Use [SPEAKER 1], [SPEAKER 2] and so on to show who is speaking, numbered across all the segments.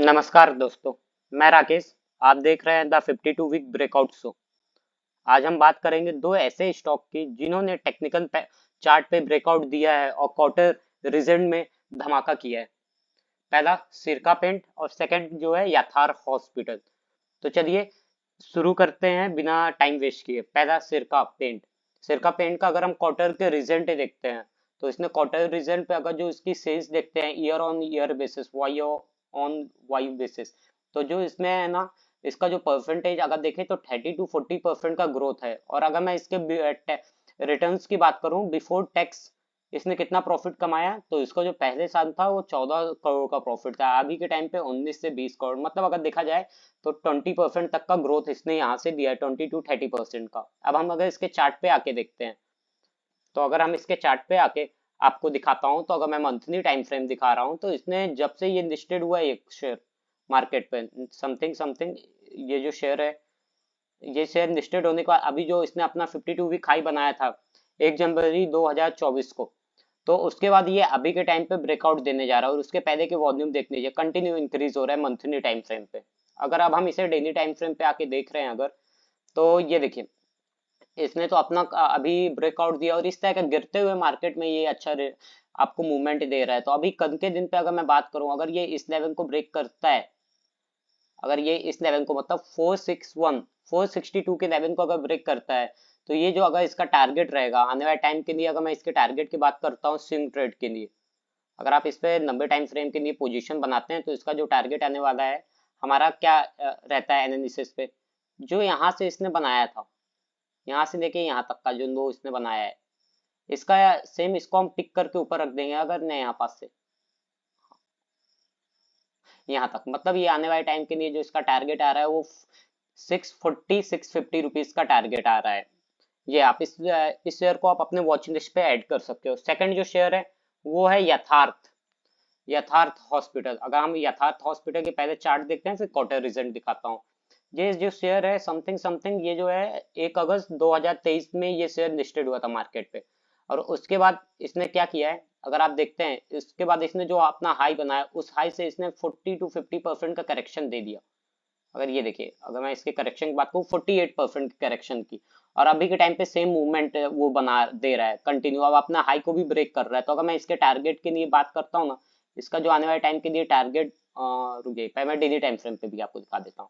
[SPEAKER 1] नमस्कार दोस्तों, मैं राकेश। आप देख रहे हैं द 52 वीक ब्रेकआउट शो। आज हम बात करेंगे दो ऐसे स्टॉक की जिन्होंने टेक्निकल चार्ट पे ब्रेकआउट दिया है और क्वार्टर रिजल्ट में धमाका किया है। पहला सिरका पेंट और सेकंड जो है याथार हॉस्पिटल। तो चलिए शुरू करते हैं बिना टाइम वेस्ट किए। पहला सिरका पेंट। सिरका पेंट का अगर हम क्वार्टर के रिजल्ट देखते हैं तो इसने क्वार्टर रिजल्ट पे अगर जो इसकी सेल्स देखते हैं year on year basis Y on Y basis, तो जो इसमें है ना, इसका जो परसेंटेज अगर देखें तो 30 to 40% का ग्रोथ है। और अगर मैं इसके रिटर्न्स की बात करूं बिफोर टैक्स, इसने कितना प्रॉफिट कमाया, तो इसका जो पहले साल था वो 14 करोड़ का प्रॉफिट था। अभी के टाइम पे 19 से 20 करोड़, मतलब अगर देखा जाए तो 20% तक का ग्रोथ इसने यहाँ से दिया है, 20 to 30% का। अब हम अगर इसके चार्ट पे आके देखते हैं, तो अगर हम इसके चार्ट पे आके आपको दिखाता हूँ, तो अगर मैं मंथली टाइम फ्रेम दिखा रहा हूँ, तो इसने जब से ये लिस्टेड हुआ है एक शेयर मार्केट पे समथिंग समथिंग, ये जो शेयर है, ये शेयर लिस्टेड होने के बाद अभी जो इसने अपना 52 वीक हाई बनाया था 1 जनवरी 2024 को, तो उसके बाद ये अभी के टाइम पे ब्रेकआउट देने जा रहा है। और उसके पहले के वॉल्यूम देख लीजिए, कंटिन्यू इंक्रीज हो रहा है मंथली टाइम फ्रेम पे। अगर अब हम इसे डेली टाइम फ्रेम पे आके देख रहे हैं अगर, तो ये देखिए इसने तो अपना अभी ब्रेकआउट दिया और इस तरह का गिरते हुए मार्केट में ये अच्छा आपको मूवमेंट दे रहा है। तो अभी कल के दिन पे अगर मैं बात करूं, अगर ये इस लेवल को ब्रेक करता है, अगर ये इस लेवल को मतलब 462 के लेवल को अगर ब्रेक करता है, तो ये जो अगर इसका टारगेट रहेगा आने वाले टाइम के लिए, अगर मैं इसके टारगेट की बात करता हूँ स्विंग ट्रेड के लिए, अगर आप इस पे लंबे टाइम फ्रेम के लिए पोजीशन बनाते हैं, तो इसका जो टारगेट आने वाला है हमारा क्या रहता है एनालिसिस पे, जो यहाँ से इसने बनाया था, यहाँ से लेके यहाँ तक का जो लो इसने बनाया है, इसका सेम इसको हम पिक करके ऊपर रख देंगे। अगर नहीं यहाँ पास से यहाँ तक, मतलब ये आने वाले टाइम के लिए जो इसका टारगेट आ रहा है वो 650 का टारगेट आ रहा है। ये आप इस शेयर को आप अपने वॉच लिस्ट पे ऐड कर सकते हो। सेकंड जो शेयर है वो है यथार्थ यथार्थ हॉस्पिटल। अगर हम यथार्थ हॉस्पिटल के पहले चार्ट देखते हैं फिर क्वार्टर रिजल्ट दिखाता हूँ। ये जो शेयर है समथिंग समथिंग, ये जो है 1 अगस्त 2023 में ये शेयर लिस्टेड हुआ था मार्केट पे। और उसके बाद इसने क्या किया है, अगर आप देखते हैं इसके बाद इसने जो अपना हाई बनाया उस हाई से इसने 40 to 50% का करेक्शन दे दिया। अगर ये देखिए, अगर मैं इसके करेक्शन की बात करूँ 48% करेक्शन की, और अभी के टाइम पे सेम मूवमेंट वो बना दे रहा है कंटिन्यू, अब अपना हाई को भी ब्रेक कर रहा है। तो अगर मैं इसके टारगेट के लिए बात करता हूँ ना, इसका जो आने वाले टाइम के लिए टारगेट, रुकिए पहले मैं डेली टाइम फ्रेम पे भी आपको दिखा देता हूँ।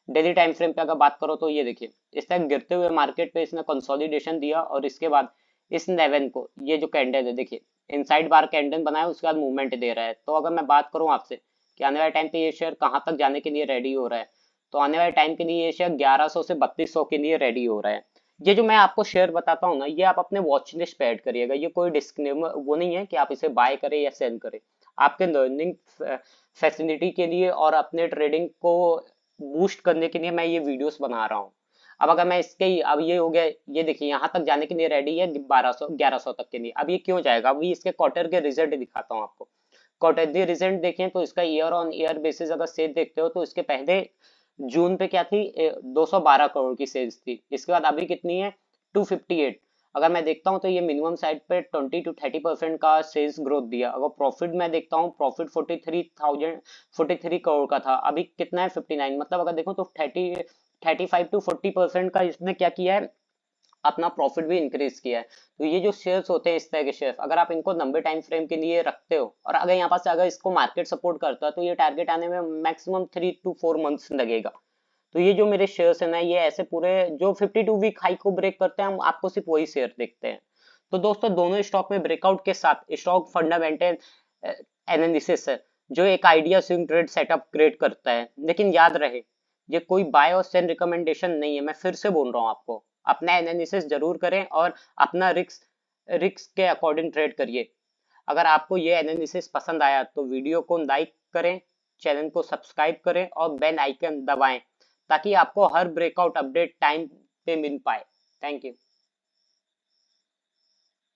[SPEAKER 1] डेली टाइम फ्रेम पे अगर बात करो तो ये देखिए इस तरह गिरते हुए मार्केट पे इसने कंसोलिडेशन दिया, और इसके बाद इस लेवल को, ये जो कैंडल है देखिए इनसाइड बार कैंडल बनाया, उसके बाद मूवमेंट दे रहा है। तो अगर मैं बात करूँ आपसे कि आने वाले टाइम पे ये शेयर कहाँ तक जाने के लिए रेडी हो रहा है, तो आने वाले टाइम के लिए ये शेयर 1100 से 3200 के लिए रेडी हो रहा है। ये जो मैं आपको शेयर बताता हूँ ना, ये आप अपने वॉच लिस्ट पे ऐड करिएगा। ये कोई डिस्क्लेमर वो नहीं है कि आप इसे बाय करें या सेल करें। आपके लर्निंग फैसिलिटी के लिए और अपने ट्रेडिंग को बूस्ट करने के लिए मैं ये वीडियोस बना रहा हूँ। अब अगर मैं इसके, अब ये हो गया, ये देखिए यहाँ तक जाने के लिए रेडी है 1200 1100 तक के लिए। अब ये क्यों जाएगा, अभी इसके क्वार्टर के रिजल्ट दिखाता हूँ आपको। क्वार्टरली रिजल्ट देखें तो इसका ईयर ऑन ईयर बेसिस अगर सेल देखते हो, तो इसके पहले जून पे क्या थी, 212 करोड़ की सेल्स थी। इसके बाद अभी कितनी है, 258। अगर मैं देखता हूँ तो ये मिनिमम साइड पे 20 to 30% का सेल्स ग्रोथ दिया। अगर प्रॉफिट मैं देखता हूँ, प्रॉफिट 43 करोड़ का था, अभी कितना है 59। मतलब अगर देखो तो 35 to 40% का इसने क्या किया है, अपना प्रॉफिट भी इंक्रीज किया है। तो ये जो शेयर्स होते हैं इस तरह के शेयर्स, अगर आप इनको लंबे टाइम फ्रेम के लिए रखते हो, और अगर यहाँ पास अगर इसको मार्केट सपोर्ट करता है, तो ये टारगेट आने में मैक्सिमम 3 to 4 मंथ्स लगेगा। तो ये जो मेरे शेयर्स है ना, ये ऐसे पूरे जो 52 वीक हाई को ब्रेक करते हैं, हम आपको सिर्फ वही शेयर देखते हैं। तो दोस्तों दोनों स्टॉक में ब्रेकआउट के साथ स्टॉक फंडामेंटल एनालिसिस है, जो एक idea swing trade setup create करता है। लेकिन याद रहे, ये कोई बाय और सेल रिकमेंडेशन नहीं है। मैं फिर से बोल रहा हूँ आपको, अपना एनालिसिस जरूर करें और अपना रिस्क के अकॉर्डिंग ट्रेड करिए। अगर आपको ये एनालिसिस पसंद आया तो वीडियो को लाइक करें, चैनल को सब्सक्राइब करें और बेल आइकन दबाएं, ताकि आपको हर ब्रेकआउट अपडेट टाइम पे मिल पाए। Thank you.